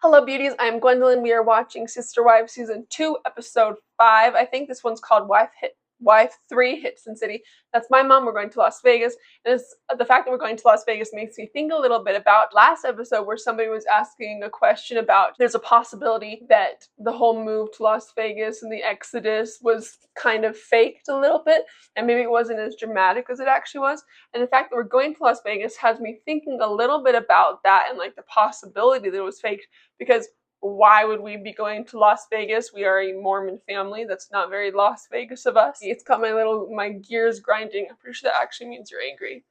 Hello beauties, I'm Gwendolyn. We are watching Sister Wives Season 2, Episode 5. I think this one's called Wife 3 Hit Sin City. That's my mom. We're going to Las Vegas. And the fact that we're going to Las Vegas makes me think a little bit about last episode where somebody was asking a question about there's a possibility that the whole move to Las Vegas and the exodus was kind of faked a little bit and maybe it wasn't as dramatic as it actually was. And the fact that we're going to Las Vegas has me thinking a little bit about that and like the possibility that it was faked, because why would we be going to Las Vegas? We are a Mormon family. That's not very Las Vegas of us. It's got my gears grinding. I'm pretty sure that actually means you're angry.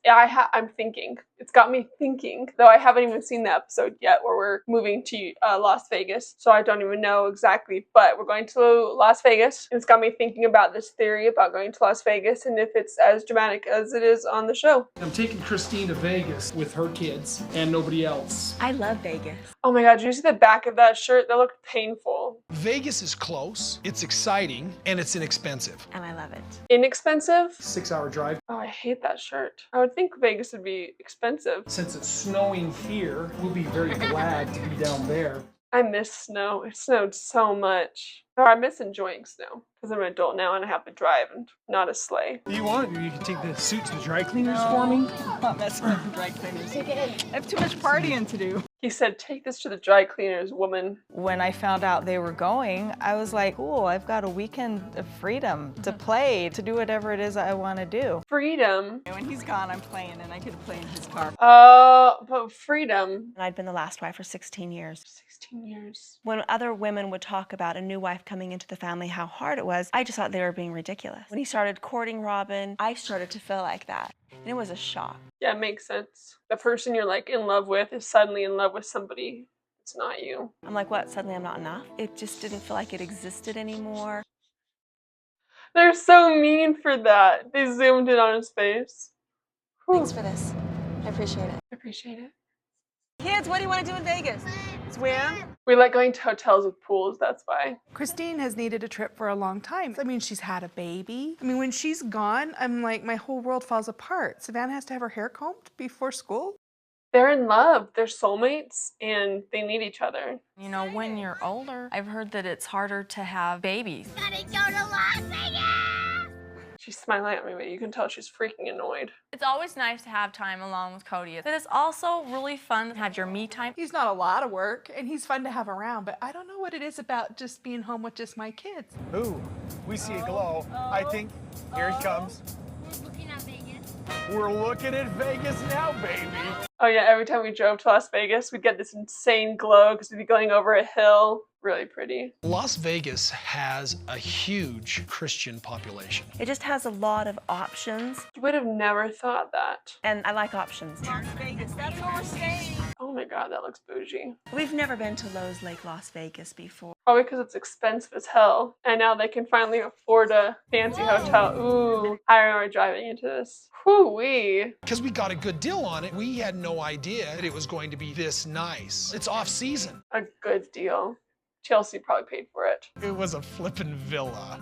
I'm thinking. It's got me thinking, though I haven't even seen the episode yet where we're moving to Las Vegas, so I don't even know exactly, but we're going to Las Vegas. It's got me thinking about this theory about going to Las Vegas and if it's as dramatic as it is on the show. I'm taking Christine to Vegas with her kids and nobody else. I love Vegas. Oh my god, did you see the back of that shirt? That looked painful. Vegas is close, it's exciting, and it's inexpensive. And I love it. Inexpensive? 6-hour drive. Oh, I hate that shirt. I would think Vegas would be expensive. Since it's snowing here, we'll be very glad to be down there. I miss snow. It snowed so much. Oh, I miss enjoying snow because I'm an adult now and I have to drive and not a sleigh. Do you want? You can take the suit to the dry cleaners for me. I'm not messing with the dry cleaners. I have too much partying to do. He said, take this to the dry cleaners, woman. When I found out they were going, I was like, cool, I've got a weekend of freedom to play, to do whatever it is I want to do. Freedom. When he's gone, I'm playing, and I could play in his car. But freedom. And I'd been the last wife for 16 years. 16 years. When other women would talk about a new wife coming into the family, how hard it was, I just thought they were being ridiculous. When he started courting Robin, I started to feel like that. And it was a shock. Yeah, it makes sense. The person you're like in love with is suddenly in love with somebody. It's not you. I'm like, what? Suddenly I'm not enough? It just didn't feel like it existed anymore. They're so mean for that. They zoomed in on his face. Whew. Thanks for this. I appreciate it. I appreciate it. Kids, what do you want to do in Vegas? Swim? We like going to hotels with pools, that's why. Christine has needed a trip for a long time. I mean, she's had a baby. I mean, when she's gone, I'm like, my whole world falls apart. Savannah has to have her hair combed before school. They're in love. They're soulmates and they need each other. You know, when you're older, I've heard that it's harder to have babies. Gotta go to Las Vegas! She's smiling at me, but you can tell she's freaking annoyed. It's always nice to have time along with Cody, but it's also really fun to have your me time. He's not a lot of work, and he's fun to have around, but I don't know what it is about just being home with just my kids. Ooh, we see a glow. I think, here he comes. We're looking at Vegas. We're looking at Vegas now, baby. Oh yeah, every time we drove to Las Vegas, we'd get this insane glow because we'd be going over a hill. Really pretty. Las Vegas has a huge Christian population. It just has a lot of options, You would have never thought that. and I like options. Las Vegas, that's where we're staying. Oh my god, that looks bougie. We've never been to Lowe's Lake, Las Vegas before. Probably because it's expensive as hell. And now they can finally afford a fancy hotel. Ooh, I remember driving into this. Whoo-wee. Because we got a good deal on it, we had no idea that it was going to be this nice. It's off season. A good deal. Chelsea probably paid for it. It was a flippin' villa.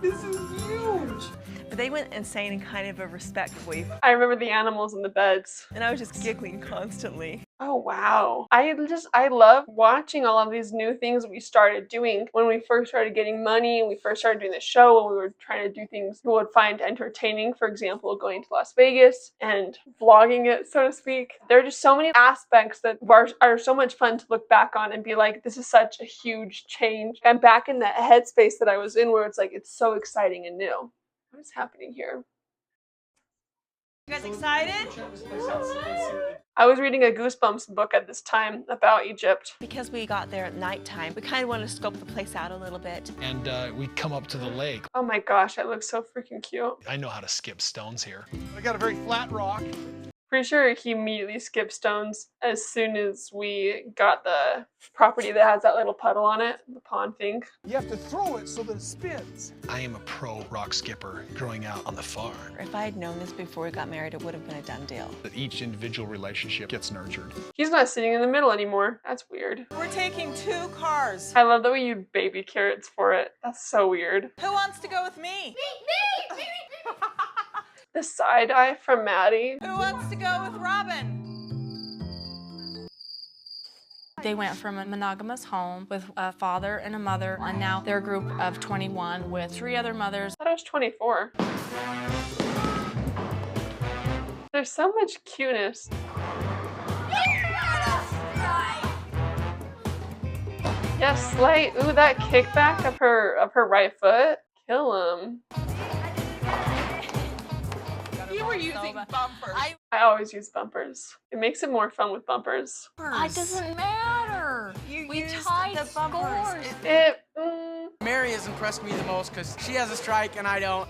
But they went insane in kind of a respectful way, I remember the animals in the beds. and I was just giggling constantly. Oh wow. I love watching all of these new things we started doing when we first started getting money and we first started doing the show, when we were trying to do things we would find entertaining. For example, going to Las Vegas and vlogging it, so to speak. There are just so many aspects that are so much fun to look back on and be like, this is such a huge change. I'm back in that headspace that I was in where it's like, it's so exciting and new. What is happening here? You guys excited? I was reading a Goosebumps book at this time about Egypt. Because we got there at nighttime, we kind of wanted to scope the place out a little bit. And we come up to the lake. Oh my gosh, that looks so freaking cute. I know how to skip stones here. I got a very flat rock. Pretty sure he immediately skipped stones as soon as we got the property that has that little puddle on it, the pond thing. You have to throw it so that it spins. I am a pro rock skipper growing out on the farm. If I had known this before we got married, it would have been a done deal. That each individual relationship gets nurtured. He's not sitting in the middle anymore. That's weird. We're taking 2 cars. I love that we use baby carrots for it. That's so weird. Who wants to go with me? Me! The side eye from Maddie. Who wants to go with Robin? They went from a monogamous home with a father and a mother, and now they're a group of 21 with 3 other mothers. I thought I was 24. There's so much cuteness. Yes, Slay. Ooh, that kickback of her right foot. Kill him. You were using bumpers. I always use bumpers. It makes it more fun with bumpers. It doesn't matter. We tied the bumpers. scores. Meri has impressed me the most because she has a strike and I don't.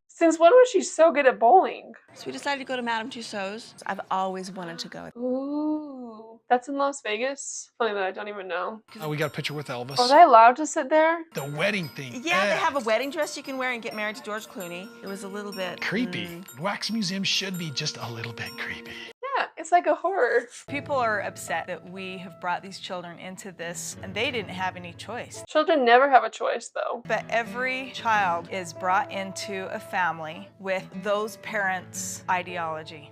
Since when was she so good at bowling? So we decided to go to Madame Tussauds. I've always wanted to go. Ooh, that's in Las Vegas? Funny that I don't even know. Oh, we got a picture with Elvis. Was I allowed to sit there? The wedding thing. Yeah, they have a wedding dress you can wear and get married to George Clooney. It was a little bit Creepy. Wax museum should be just a little bit creepy. Yeah, it's like a horror. People are upset that we have brought these children into this, and they didn't have any choice. Children never have a choice, though. But every child is brought into a family with those parents' ideology.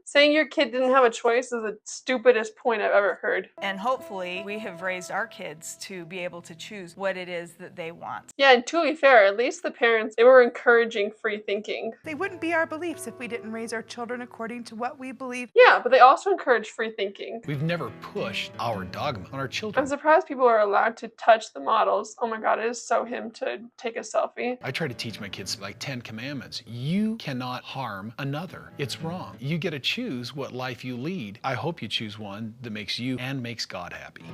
Saying your kid didn't have a choice is the stupidest point I've ever heard. And hopefully, we have raised our kids to be able to choose what it is that they want. Yeah, and to be fair, at least the parents, they were encouraging free thinking. They wouldn't be our beliefs if we didn't raise our children according to what we believe. Yeah, but they also encourage free thinking. We've never pushed our dogma on our I'm children. surprised people are allowed to touch the models. Oh my god, it is so him to take a selfie. I try to teach my kids like 10 commandments. You cannot harm another. It's wrong. You get to choose what life you lead. I hope you choose one that makes you and makes God happy.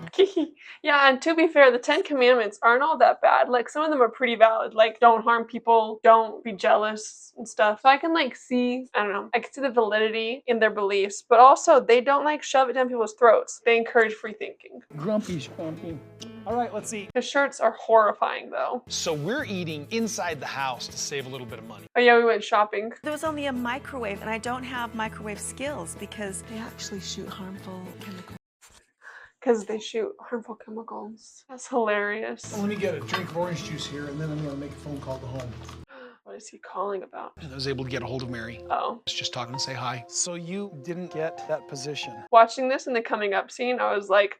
Yeah, and to be fair, the 10 commandments aren't all that bad. Like, some of them are pretty valid. Like, don't harm people, don't be jealous and stuff. So I can like see, I don't know, I can see the validity in their beliefs, but also they don't like shove it down people's throats. They encourage free thinking. Grumpy's grumpy. All right, let's see. The shirts are horrifying though. So we're eating inside the house to save a little bit of money. Oh yeah, we went shopping. There was only a microwave, and I don't have microwave skills because they actually shoot harmful chemicals. Because they shoot harmful chemicals. That's hilarious. Let me get a drink of orange juice here, and then I'm going to make a phone call to home. What is he calling about? And I was able to get a hold of Meri. Oh. I was just talking to say hi. So you didn't get that position. Watching this in the coming up scene, I was like,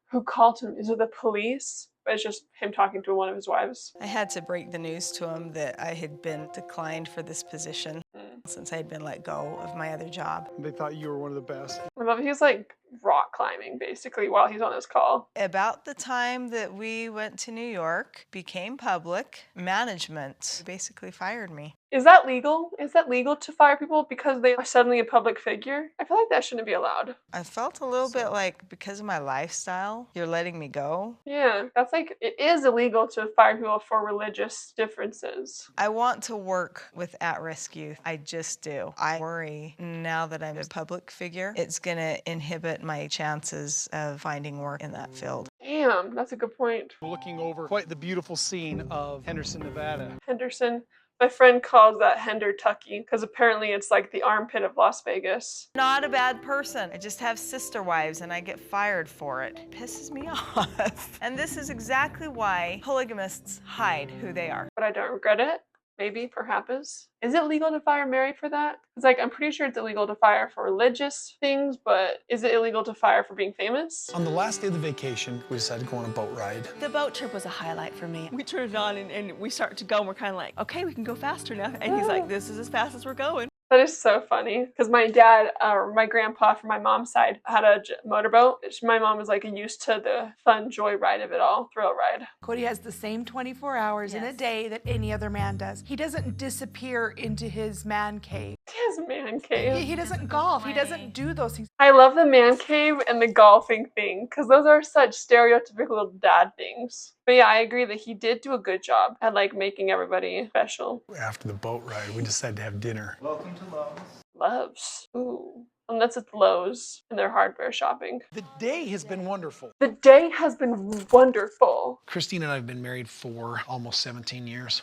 who called him? Is it the police? But it's just him talking to one of his wives. I had to break the news to him that I had been declined for this position since I had been let go of my other job. They thought you were one of the best. I love he's like rock climbing basically while he's on his call. About the time that we went to New York, became public, management basically fired me. Is that legal? Is that legal to fire people because they are suddenly a public figure? I feel like that shouldn't be allowed. I felt a little bit like, because of my lifestyle, you're letting me go. Yeah, that's like, it is illegal to fire people for religious differences. I want to work with at-risk youth. I just do. I worry now that I'm a public figure, it's gonna inhibit my chances of finding work in that field. Damn, that's a good point. We're looking over quite the beautiful scene of Henderson, Nevada. Henderson. My friend calls that Hendertucky because apparently it's like the armpit of Las Vegas. Not a bad person. I just have sister wives and I get fired for it. It pisses me off. And this is exactly why polygamists hide who they are. But I don't regret it. Maybe, perhaps. Is it legal to fire Meri for that? It's like, I'm pretty sure it's illegal to fire for religious things, but is it illegal to fire for being famous? On the last day of the vacation, we decided to go on a boat ride. The boat trip was a highlight for me. We turned it on and we start to go and we're kind of like, okay, we can go faster now. And he's like, this is as fast as we're going. That is so funny because my dad, or my grandpa from my mom's side, had a motorboat. My mom was like used to the fun joy ride of it all, thrill ride. Cody has the same 24 hours in a day that any other man does. He doesn't disappear into his man cave. His man cave. He doesn't golf. He doesn't do those things. I love the man cave and the golfing thing because those are such stereotypical dad things. But yeah, I agree that he did do a good job at like making everybody special. After the boat ride, we decided to have dinner. Welcome to Lowe's. Loves. Ooh. And that's at Lowe's in their hardware shopping. The day has been wonderful. The day has been wonderful. Christine and I have been married for almost 17 years.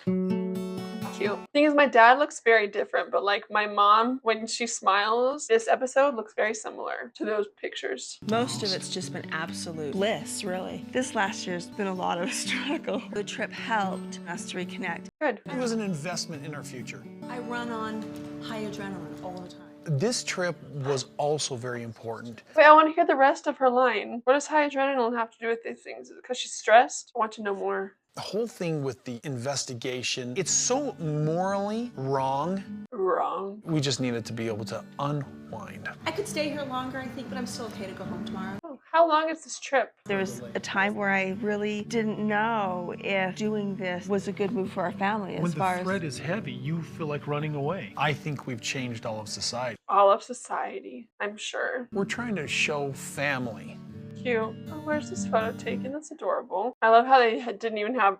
Cute. Thing is, my dad looks very different, but like my mom, when she smiles, this episode looks very similar to those pictures. Most of it's just been absolute bliss, really. This last year's been a lot of struggle. The trip helped us to reconnect. Good. It was an investment in our future. I run on high adrenaline all the time. This trip was also very important. Wait, I want to hear the rest of her line. What does high adrenaline have to do with these things? Is it because she's stressed? I want to know more. The whole thing with the investigation, it's so morally wrong. Wrong. We just needed to be able to unwind. I could stay here longer, I think, but I'm still okay to go home tomorrow. Oh, how long is this trip? There was a time where I really didn't know if doing this was a good move for our family as far as... When the threat is heavy, you feel like running away. I think we've changed all of society. All of society, I'm sure. We're trying to show family. Cute. Oh, where's this photo taken? That's adorable. I love how they didn't even have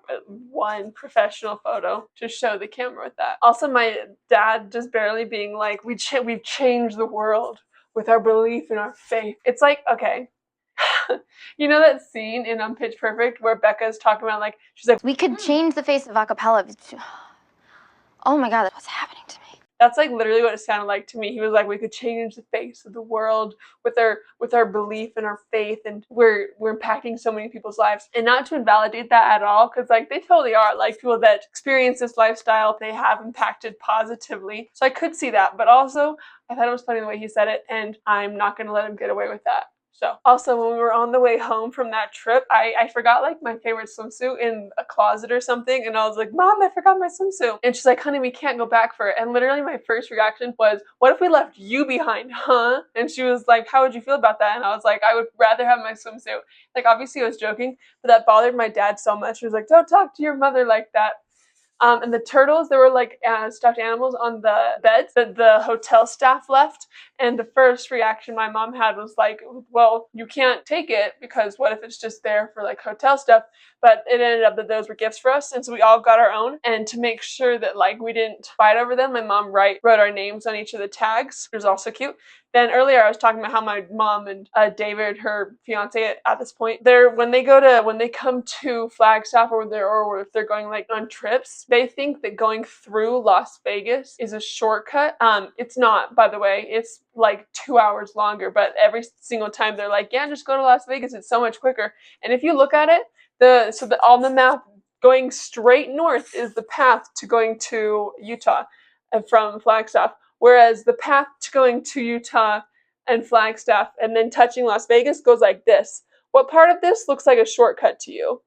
one professional photo to show the camera with that. Also, my dad just barely being like, we've changed the world with our belief in our faith. It's like, okay. You know that scene in Pitch Perfect where Becca's talking about, like, she's like, we could change the face of acapella. Oh my God, what's happening to me? That's like literally what it sounded like to me. He was like, we could change the face of the world with our belief and our faith, and we're impacting so many people's lives. And not to invalidate that at all, because like they totally are. Like people that experience this lifestyle, they have impacted positively. So I could see that, but also I thought it was funny the way he said it, and I'm not gonna let him get away with that. So also when we were on the way home from that trip, I forgot like my favorite swimsuit in a closet or something, and I was like, Mom, I forgot my swimsuit. And she's like, honey, we can't go back for it. And literally my first reaction was, what if we left you behind, huh? And she was like, how would you feel about that? And I was like, I would rather have my swimsuit. Like obviously I was joking, but that bothered my dad so much. He was like, don't talk to your mother like that. And the turtles, there were like stuffed animals on the beds that the hotel staff left. And the first reaction my mom had was like, well, you can't take it because what if it's just there for like hotel stuff? But it ended up that those were gifts for us. And so we all got our own. And to make sure that like we didn't fight over them, my mom wrote our names on each of the tags. It was also cute. Then earlier I was talking about how my mom and David, her fiance at this point, when they come to Flagstaff or if they're going like on trips, they think that going through Las Vegas is a shortcut. It's not, by the way. It's like 2 hours longer, but every single time they're like, yeah, just go to Las Vegas. It's so much quicker. And if you look at it, on the map, going straight north is the path to going to Utah from Flagstaff. Whereas the path to going to Utah and Flagstaff and then touching Las Vegas goes like this. What part of this looks like a shortcut to you?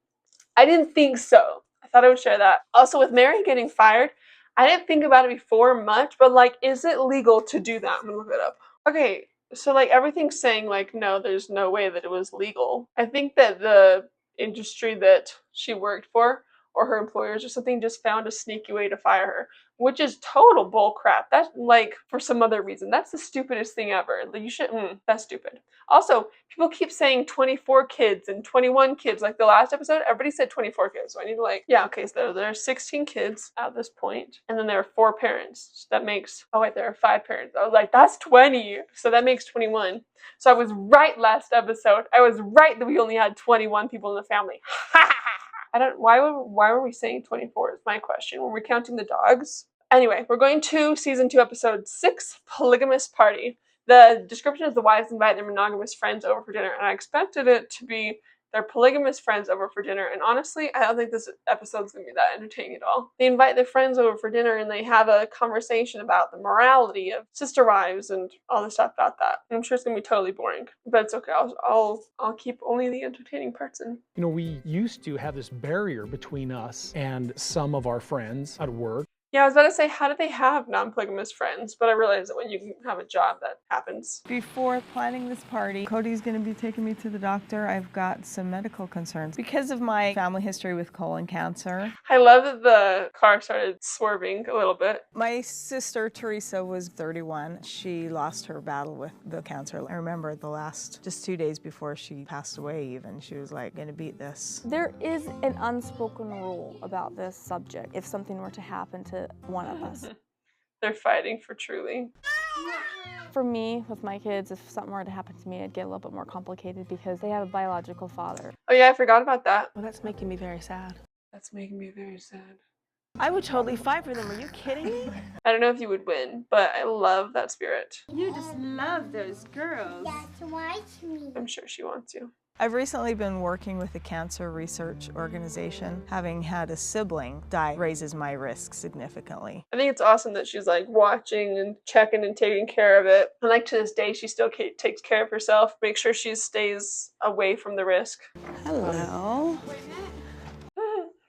I didn't think so. I thought I would share that. Also, with Meri getting fired, I didn't think about it before much, but like, is it legal to do that? I'm gonna look it up. Okay, so like everything's saying like, no, there's no way that it was legal. I think that the industry that she worked for or her employers or something just found a sneaky way to fire her, which is total bull crap. That's like for some other reason. That's the stupidest thing ever. You should, that's stupid. Also, people keep saying 24 kids and 21 kids. Like the last episode, everybody said 24 kids. So I need to like, yeah, okay, so there are 16 kids at this point, and then there are 4 parents. So that makes, oh wait, there are 5 parents. I was like, that's 20. So that makes 21. So I was right last episode. I was right that we only had 21 people in the family. Why were we saying 24 is my question. Were we counting the dogs? Anyway, we're going to season 2, episode 6, Polygamist Party. The description is the wives invite their monogamous friends over for dinner, and I expected it to be their polygamous friends over for dinner, and honestly, I don't think this episode's gonna be that entertaining at all. They invite their friends over for dinner, and they have a conversation about the morality of sister wives and all the stuff about that. I'm sure it's gonna be totally boring, but it's okay. I'll keep only the entertaining parts in. You know, we used to have this barrier between us and some of our friends at work. Yeah, I was about to say, how do they have non-polygamous friends? But I realized that when you have a job, that happens. Before planning this party, Cody's going to be taking me to the doctor. I've got some medical concerns because of my family history with colon cancer. I love that the car started swerving a little bit. My sister, Teresa, was 31. She lost her battle with the cancer. I remember just 2 days before she passed away even, she was like, gonna beat this. There is an unspoken rule about this subject. If something were to happen to one of us. They're fighting for truly. For me, with my kids, if something were to happen to me, it'd get a little bit more complicated because they have a biological father. Oh yeah, I forgot about that. Well, that's making me very sad. That's making me very sad. I would totally fight for them. Are you kidding me? I don't know if you would win, but I love that spirit. You just love those girls. That's why to me. I'm sure she wants you. I've recently been working with a cancer research organization. Having had a sibling die raises my risk significantly. I think it's awesome that she's like watching and checking and taking care of it. And like to this day, she still takes care of herself, make sure she stays away from the risk. Hello.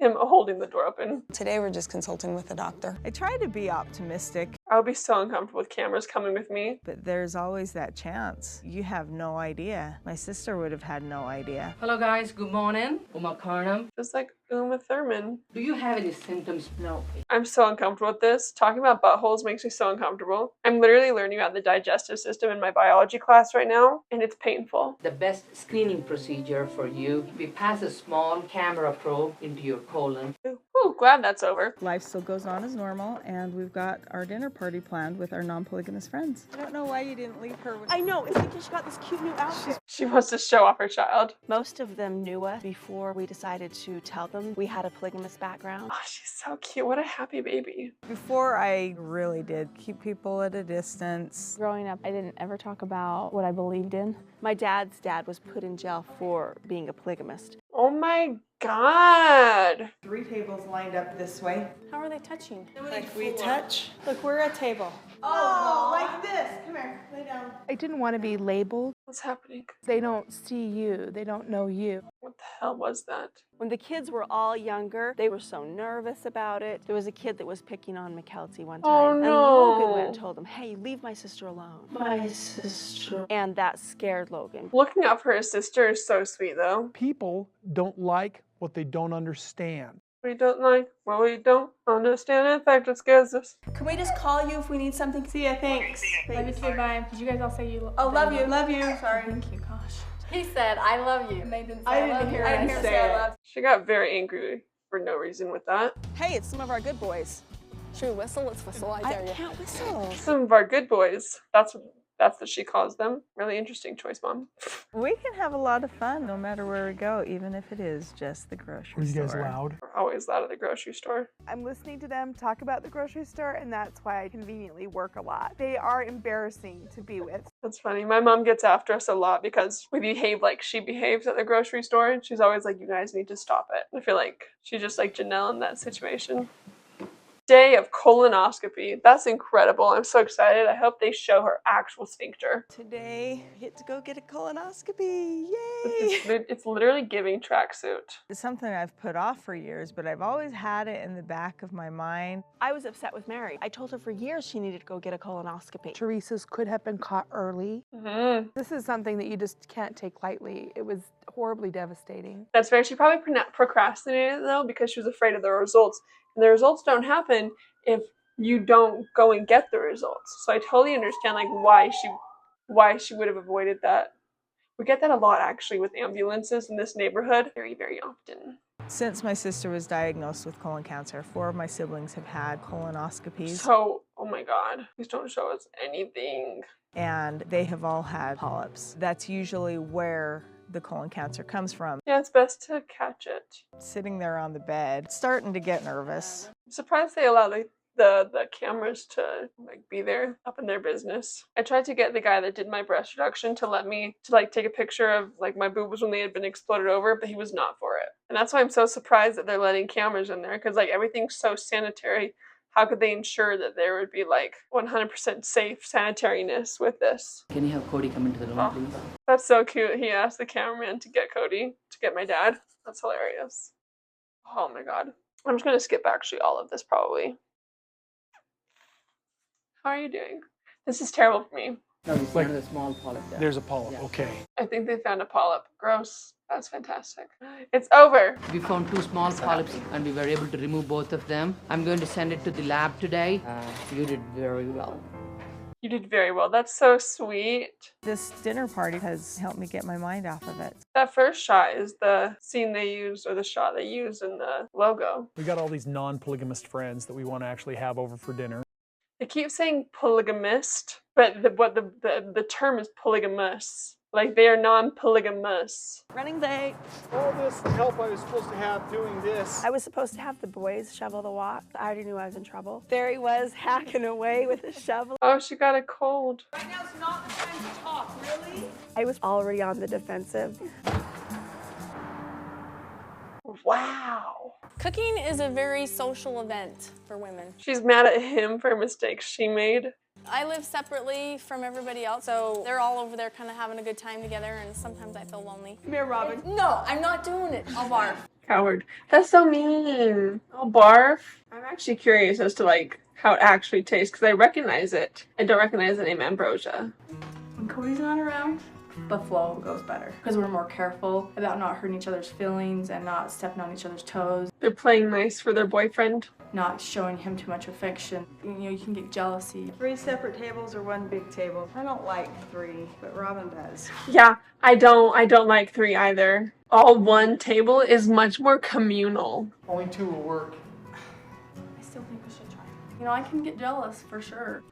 Him holding the door open. Today we're just consulting with the doctor. I try to be optimistic. I would be so uncomfortable with cameras coming with me. But there's always that chance. You have no idea. My sister would have had no idea. Hello guys, good morning. Uma Karnam. Just like Uma Thurman. Do you have any symptoms? No. I'm so uncomfortable with this. Talking about buttholes makes me so uncomfortable. I'm literally learning about the digestive system in my biology class right now, and it's painful. The best screening procedure for you, we pass a small camera probe into your colon. Ooh, glad that's over. Life still goes on as normal, and we've got our dinner party planned with our non-polygamous friends. I don't know why you didn't leave her with... I know, it's because she got this cute new outfit. She wants to show off her child. Most of them knew us before we decided to tell them we had a polygamous background. Oh, she's so cute. What a happy baby. Before, I really did keep people at a distance. Growing up, I didn't ever talk about what I believed in. My dad's dad was put in jail for being a polygamist. Oh my God. 3 tables lined up this way. How are they touching? Like we touch. Look, we're a table. Oh, like this. Come here, lay down. I didn't want to be labeled. What's happening? They don't see you. They don't know you. What the hell was that? When the kids were all younger, they were so nervous about it. There was a kid that was picking on McKelty one time. Oh, and no. Logan went and told him, hey, leave my sister alone. My sister. And that scared Logan. Looking out for his sister is so sweet, though. People don't like what they don't understand. We don't like what we don't understand. In fact, it scares us. Can we just call you if we need something? See ya, thanks. Love you too, bye. Did you guys all say you Oh, love you, love you. Sorry. Thank you, gosh. He said, I love you. And they didn't say I didn't hear him say I love She got very angry for no reason with that. Hey, it's some of our good boys. Should we whistle? Let's whistle. I dare you. I can't whistle. Some of our good boys. That's what she calls them. Really interesting choice, Mom. We can have a lot of fun no matter where we go, even if it is just the grocery store. Are you guys loud? We're always loud at the grocery store. I'm listening to them talk about the grocery store, and that's why I conveniently work a lot. They are embarrassing to be with. That's funny. My mom gets after us a lot because we behave like she behaves at the grocery store, and she's always like, you guys need to stop it. I feel like she's just like Janelle in that situation. Day of colonoscopy. That's incredible. I'm so excited. I hope they show her actual sphincter. Today, I get to go get a colonoscopy. Yay! It's literally giving tracksuit. It's something I've put off for years, but I've always had it in the back of my mind. I was upset with Meri. I told her for years she needed to go get a colonoscopy. Teresa's could have been caught early. Mm-hmm. This is something that you just can't take lightly. It was horribly devastating. That's fair. She probably procrastinated though because she was afraid of the results. And the results don't happen if you don't go and get the results. So I totally understand like why she would have avoided that. We get that a lot actually with ambulances in this neighborhood, very, very often. Since my sister was diagnosed with colon cancer, 4 of my siblings have had colonoscopies. So, oh my God, please don't show us anything. And they have all had polyps. That's usually where the colon cancer comes from. Yeah, it's best to catch it. Sitting there on the bed, starting to get nervous. I'm surprised they allow the cameras to like be there up in their business. I tried to get the guy that did my breast reduction to let me to like take a picture of like my boobs when they had been exploded over, but he was not for it. And that's why I'm so surprised that they're letting cameras in there because like everything's so sanitary. How could they ensure that there would be like 100% safe sanitariness with this? Can you have Cody come into the room, please? That's so cute. He asked the cameraman to get Cody, to get my dad. That's hilarious. Oh my God. I'm just going to skip actually all of this probably. How are you doing? This is terrible for me. No, we found a small polyp there. There's a polyp, Yeah. okay. I think they found a polyp. Gross. That's fantastic. It's over. We found 2 small polyps and we were able to remove both of them. I'm going to send it to the lab today. You did very well. You did very well. That's so sweet. This dinner party has helped me get my mind off of it. That first shot is the scene they used, or the shot they used in the logo. We got all these non-polygamist friends that we want to actually have over for dinner. They keep saying polygamist, but the term is polygamous. Like they are non-polygamous. Running late. All this help I was supposed to have doing this. I was supposed to have the boys shovel the walk. I already knew I was in trouble. There he was, hacking away with a shovel. Oh, she got a cold. Right now is not the time to talk, really? I was already on the defensive. Wow. Cooking is a very social event for women. She's mad at him for mistakes she made. I live separately from everybody else, so they're all over there kind of having a good time together, and sometimes I feel lonely. Come here, Robin. No, I'm not doing it. I'll barf. Coward. That's so mean. I'll barf. I'm actually curious as to like how it actually tastes because I recognize it. I don't recognize the name Ambrosia. When Cody's not around, the flow goes better because we're more careful about not hurting each other's feelings and not stepping on each other's toes. They're playing nice for their boyfriend. Not showing him too much affection. You know, you can get jealousy. 3 separate tables or 1 big table? I don't like 3, but Robin does. Yeah, I don't like 3 either. All one table is much more communal. Only 2 will work. I still think we should try. You know, I can get jealous for sure.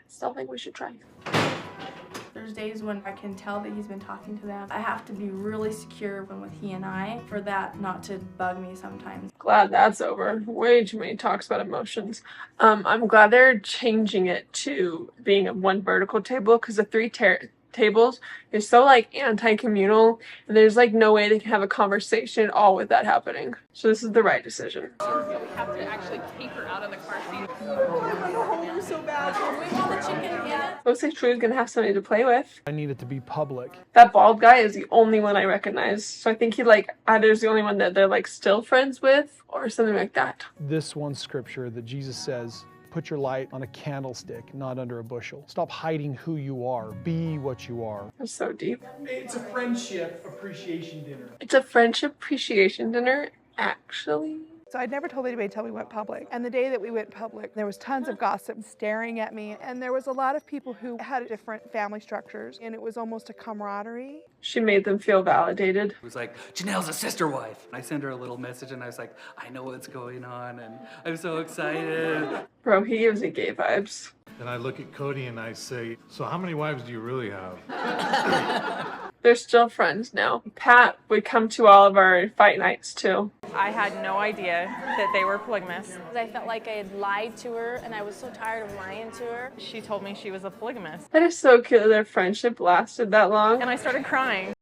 Still think we should try. There's days when I can tell that he's been talking to them. I have to be really secure when with he and I for that not to bug me sometimes. Glad that's over. Way too many talks about emotions. I'm glad they're changing it to being a 1 vertical table because the 3 tables is so like anti-communal and there's like no way they can have a conversation at all with that happening. So this is the right decision. We have to actually caper out of the car seat. You're so bad. We want the chicken in it. Looks like True's gonna have somebody to play with. I need it to be public. That bald guy is the only one I recognize. So I think he like either is the only one that they're like still friends with or something like that. This one scripture that Jesus says, put your light on a candlestick, not under a bushel. Stop hiding who you are. Be what you are. That's so deep. It's a friendship appreciation dinner. It's a friendship appreciation dinner, actually. So I'd never told anybody until we went public. And the day that we went public, there was tons of gossip staring at me. And there was a lot of people who had different family structures. And it was almost a camaraderie. She made them feel validated. It was like, Janelle's a sister wife. I sent her a little message and I was like, I know what's going on and I'm so excited. Bro, he gives me gay vibes. And I look at Cody and I say, so how many wives do you really have? They're still friends now. Pat would come to all of our fight nights too. I had no idea that they were polygamous. I felt like I had lied to her, and I was so tired of lying to her. She told me she was a polygamist. That is so cute that their friendship lasted that long. And I started crying.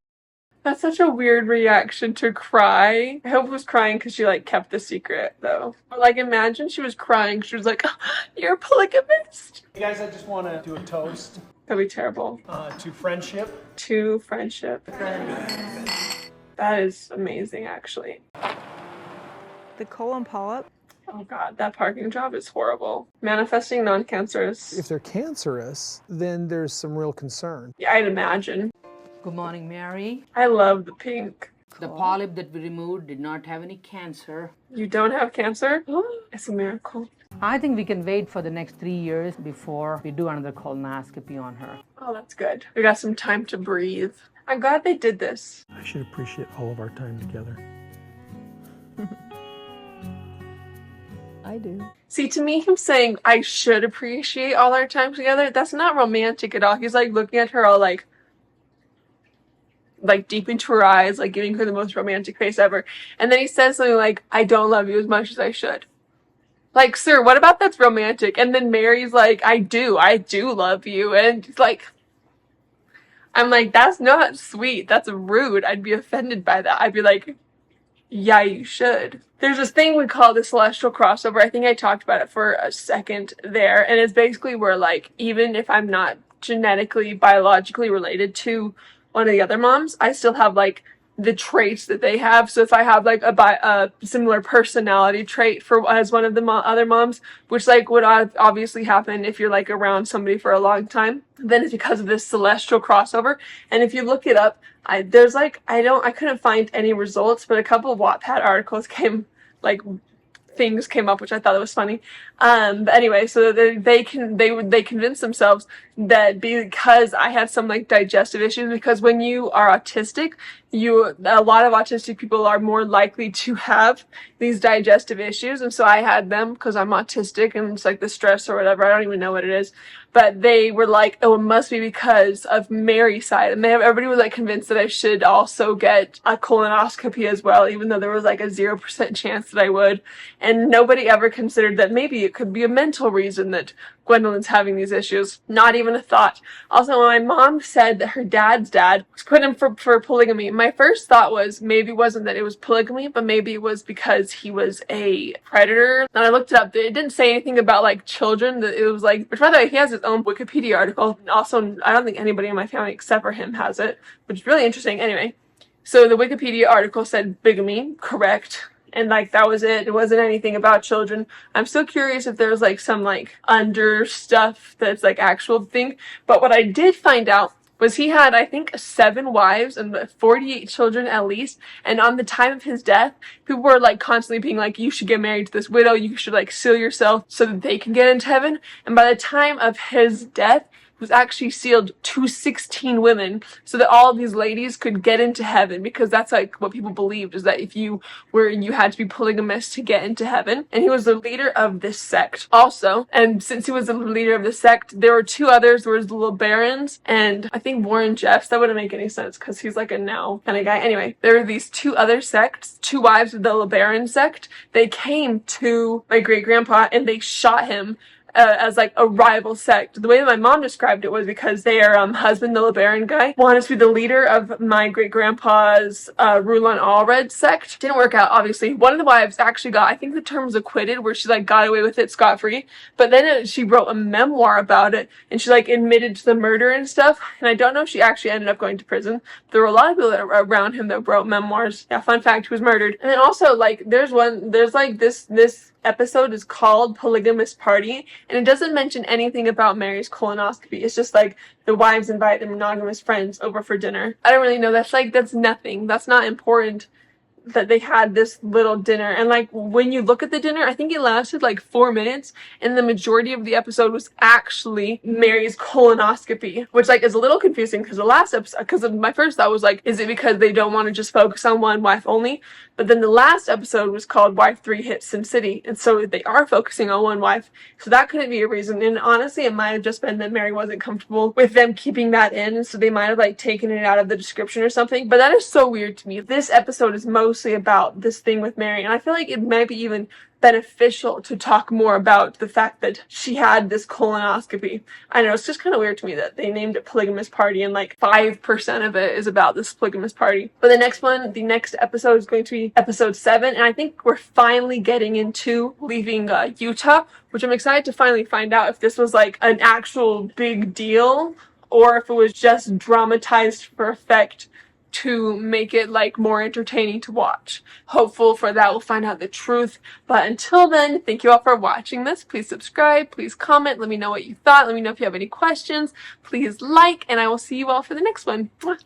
That's such a weird reaction to cry. I hope it was crying because she like kept the secret though. Or like imagine she was crying. She was like, oh, you're a polygamist. Hey guys, I just want to do a toast. That'd be terrible. To friendship. To friendship. That is amazing actually. The colon polyp. Oh God, that parking job is horrible. Manifesting non-cancerous. If they're cancerous, then there's some real concern. Yeah, I'd imagine. Good morning, Mary. I love the pink. The polyp that we removed did not have any cancer. You don't have cancer? It's a miracle. I think we can wait for the next 3 years before we do another colonoscopy on her. Oh, that's good. We got some time to breathe. I'm glad they did this. I should appreciate all of our time together. I do. See, to me, him saying, I should appreciate all our time together, that's not romantic at all. He's like looking at her all like deep into her eyes, like giving her the most romantic face ever. And then he says something like, I don't love you as much as I should. Like, sir, what about that's romantic? And then Mary's like, I do love you. And it's like, I'm like, that's not sweet. That's rude. I'd be offended by that. I'd be like, yeah, you should. There's this thing we call the celestial crossover. I think I talked about it for a second there. And it's basically where, like, even if I'm not genetically, biologically related to one of the other moms, I still have, like, the traits that they have. So if I have, like, a similar personality trait as one of the other moms, which, like, would obviously happen if you're, like, around somebody for a long time, then it's because of this celestial crossover. And if you look it up, I couldn't find any results, but a couple of Wattpad articles things came up, which I thought was funny. But anyway, so they convince themselves that because I had some like digestive issues, because when you are autistic, a lot of autistic people are more likely to have these digestive issues, and so I had them because I'm autistic and it's like the stress or whatever. I don't even know what it is, but they were like, oh, it must be because of Mary's side, and everybody was like convinced that I should also get a colonoscopy as well, even though there was like a 0% chance that I would, and nobody ever considered that maybe it could be a mental reason that Gwendolyn's having these issues. Not even a thought. Also, when my mom said that her dad's dad was put in for polygamy, my first thought was maybe it wasn't that it was polygamy, but maybe it was because he was a predator. And I looked it up. It didn't say anything about like children. It was like, which by the way, he has his own Wikipedia article. Also, I don't think anybody in my family except for him has it, which is really interesting. Anyway, so the Wikipedia article said bigamy, correct. And like that was it. It wasn't anything about children. I'm still curious if there's like some like under stuff that's like actual thing. But what I did find out was he had, I think, 7 wives and 48 children at least. And on the time of his death, people were like constantly being like, you should get married to this widow. You should like seal yourself so that they can get into heaven. And by the time of his death, was actually sealed to 16 women so that all of these ladies could get into heaven, because that's like what people believed, is that if you had to be polygamous to get into heaven. And he was the leader of this sect also. And since he was the leader of the sect, there were 2 others. There was the LeBarons and I think Warren Jeffs. That wouldn't make any sense because he's like a now kind of guy. Anyway, there were these 2 other sects, 2 wives of the LeBaron sect. They came to my great grandpa and they shot him as like a rival sect. The way that my mom described it was because their husband, the LeBaron guy, wanted to be the leader of my great grandpa's Rulon Allred sect. Didn't work out, obviously. One of the wives actually got, I think the term was acquitted, where she like got away with it scot-free. But then she wrote a memoir about it, and she like admitted to the murder and stuff. And I don't know if she actually ended up going to prison. There were a lot of people that were around him that wrote memoirs. Yeah, fun fact, he was murdered. And then also like there's like this episode is called Polygamist Party, and it doesn't mention anything about Meri's colonoscopy. It's just like the wives invite their monogamous friends over for dinner. I don't really know. That's nothing. That's not important that they had this little dinner. And like when you look at the dinner, I think it lasted like 4 minutes, and the majority of the episode was actually Meri's colonoscopy, which like is a little confusing because the last episode, because my first thought was like, is it because they don't want to just focus on one wife only? But then the last episode was called Wife 3 Hits Sin City, and so they are focusing on one wife, so that couldn't be a reason. And honestly, it might have just been that Meri wasn't comfortable with them keeping that in, so they might have like taken it out of the description or something. But that is so weird to me. This episode is mostly about this thing with Meri, and I feel like it might be even beneficial to talk more about the fact that she had this colonoscopy. I know, it's just kind of weird to me that they named it Polygamist Party and like 5% of it is about this polygamous party. But the next episode is going to be episode 7, and I think we're finally getting into leaving Utah, which I'm excited to finally find out if this was like an actual big deal or if it was just dramatized for effect to make it like more entertaining to watch. Hopeful for that, we'll find out the truth. But until then, thank you all for watching this. Please subscribe, please comment, let me know what you thought, let me know if you have any questions, please like, and I will see you all for the next one. Mwah.